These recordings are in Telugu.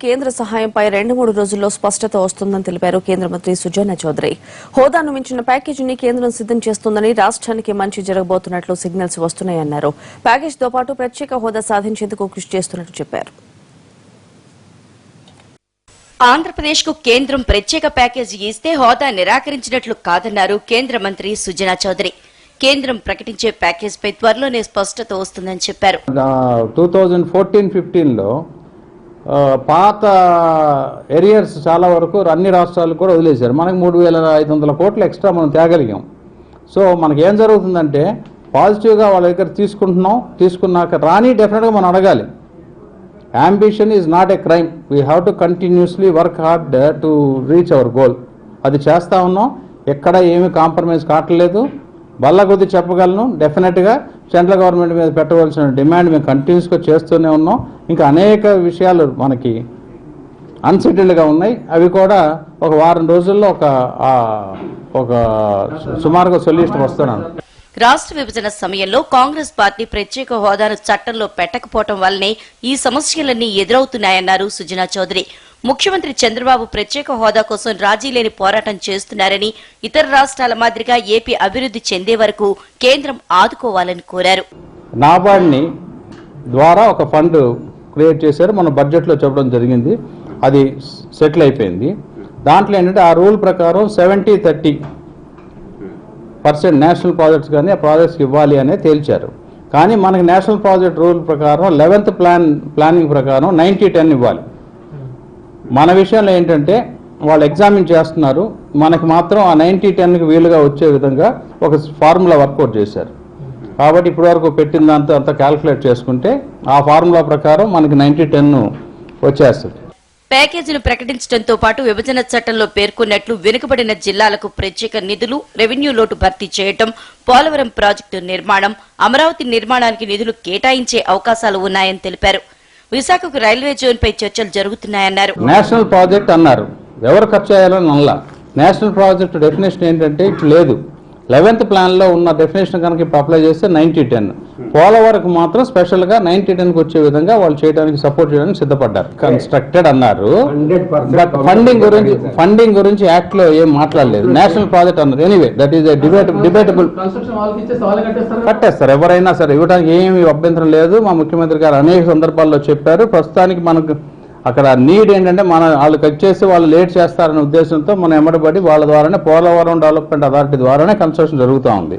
కేంద్ర సహాయంపై 2-3 రోజుల్లో స్పష్టత వస్తుందని తెలిపారు కేంద్ర మంత్రి సుజనా చౌదరి. హోదాను మించిన ప్యాకేజీని కేంద్రం సిద్ధం చేస్తుందని, రాష్ట్రానికి మంచి జరగబోతున్నట్లు సిగ్నల్స్ వస్తున్నాయన్నారు. ప్యాకేజీతో పాటు ప్రత్యేక హోదా సాధించేందుకు కృషి చేస్తున్నట్లు చెప్పారు. ఆంధ్రప్రదేశ్కు కేంద్రం ప్రత్యేక ప్యాకేజీ ఇస్తే హోదా నిరాకరించినట్లు కాదన్నారు కేంద్ర మంత్రి సుజనా చౌదరి. కేంద్రం ప్రకటించే ప్యాకేజీపై త్వరలోనే స్పష్టత వస్తుందని చెప్పారు. 2014-15లో పాత ఏరియర్స్ చాలా వరకు అన్ని రాష్ట్రాలు కూడా వదిలేశారు. మనకు 3,500 కోట్లు ఎక్స్ట్రా మనం తేగలిగాం. సో మనకి ఏం జరుగుతుందంటే పాజిటివ్గా వాళ్ళ దగ్గర తీసుకున్నాక రాని డెఫినెట్గా మనం అడగాలి. Ambition is not a crime. We have to continuously work hard to reach our goal. అది చేస్తూ ఉన్నాం. ఎక్కడ ఏమీ కాంప్రమైజ్ కావట్లేదు. బల్ల కొద్ది చెప్పగలను. డెఫినెట్గా సెంట్రల్ గవర్నమెంట్ మీద పెట్టవలసిన డిమాండ్ మేము కంటిన్యూస్గా చేస్తూనే ఉన్నాం. ఇంకా అనేక విషయాలు మనకి అన్సెటిల్డ్గా ఉన్నాయి. అవి కూడా ఒక వారం రోజుల్లో ఒక సుమారుగా సొల్యూషన్ వస్తున్నాను. రాష్ట్ర విభజన సమయంలో కాంగ్రెస్ పార్టీ ప్రత్యేక హోదాను చట్టంలో పెట్టకపోవడం వల్లనే ఈ సమస్యలన్నీ ఎదురవుతున్నాయన్నారు సుజనా చౌదరి. ముఖ్యమంత్రి చంద్రబాబు ప్రత్యేక హోదా కోసం రాజీ లేని పోరాటం చేస్తున్నారని, ఇతర రాష్ట్రాల మాదిరిగా ఏపీ అభివృద్ధి చెందే వరకు కేంద్రం ఆదుకోవాలని కోరారు. నాబార్డ్ని ద్వారా ఒక ఫండ్ క్రియేట్ చేశారు. మన బడ్జెట్లో చెప్పడం జరిగింది. అది సెటిల్ అయిపోయింది. దాంట్లో ఏంటంటే ఆ రూల్ ప్రకారం 70-30% నేషనల్ ప్రాజెక్ట్స్ కానీ ఆ ప్రాజెక్ట్స్కి ఇవ్వాలి అనే తేల్చారు. కానీ మనకి నేషనల్ ప్రాజెక్ట్ రూల్ ప్రకారం 11th ప్లానింగ్ ప్రకారం 90-10 ఇవ్వాలి. మన విషయంలో ఏంటంటే వాళ్ళు ఎగ్జామిన్ చేస్తున్నారు. మనకి మాత్రం ఆ 90-10కి వీలుగా వచ్చే విధంగా ఒక ఫార్ములా వర్కౌట్ చేశారు. కాబట్టి ఇప్పటివరకు పెట్టిన దాంతో అంతా క్యాల్కులేట్ చేసుకుంటే ఆ ఫార్ములా ప్రకారం మనకి 90-10 వచ్చేస్తుంది. ప్యాకేజీని ప్రకటించడంతో పాటు విభజన చట్టంలో పేర్కొన్నట్లు వెనుకబడిన జిల్లాలకు ప్రత్యేక నిధులు, రెవెన్యూ లోటు భర్తీ చేయడం, పోలవరం ప్రాజెక్టు నిర్మాణం, అమరావతి నిర్మాణానికి నిధులు కేటాయించే అవకాశాలు ఉన్నాయని తెలిపారు. విశాఖకు రైల్వే జోన్ పై చర్చలు జరుగుతున్నాయన్నారు. నేషనల్ ప్రాజెక్ట్ అన్నారు. ఎవరు ఖర్చు చేయాలని అలా నేషనల్ ప్రాజెక్ట్ డెఫినేషన్ ఏంటంటే ఇట్లా లేదు. 11th ప్లాన్లో ఉన్న డెఫినేషన్ కనుక ఇప్పుడు అప్లై చేస్తే 90-10. పోలవరకు మాత్రం స్పెషల్గా 90-10కి వచ్చే విధంగా వాళ్ళు చేయడానికి సపోర్ట్ చేయడానికి సిద్ధపడ్డారు. కన్స్ట్రక్టెడ్ అన్నారు. బట్ ఫండింగ్ గురించి యాక్ట్లో ఏం మాట్లాడలేదు. నేషనల్ ప్రాజెక్ట్ అన్నారు. Anyway that is debatable. కట్టేస్తారు ఎవరైనా సరే, ఇవ్వడానికి ఏమీ అభ్యంతరం లేదు. మా ముఖ్యమంత్రి గారు అనేక సందర్భాల్లో చెప్పారు. ప్రస్తుతానికి మనకు అక్కడ నీడ్ ఏంటంటే వాళ్ళు కట్ చేసి వాళ్ళు లేట్ చేస్తారనే ఉద్దేశంతో మనం ఎమ్మడబడి వాళ్ళ ద్వారానే పోలవరం డెవలప్మెంట్ అథారిటీ ద్వారానే కన్స్ట్రక్షన్ జరుగుతూ ఉంది.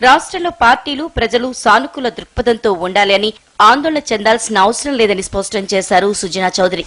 రాష్ట్రంలో పార్టీలు, ప్రజలు సానుకూల దృక్పథంతో ఉండాలి అని, ఆందోళన చెందాల్సిన అవసరం లేదని స్పష్టం చేశారు సుజనా చౌదరి.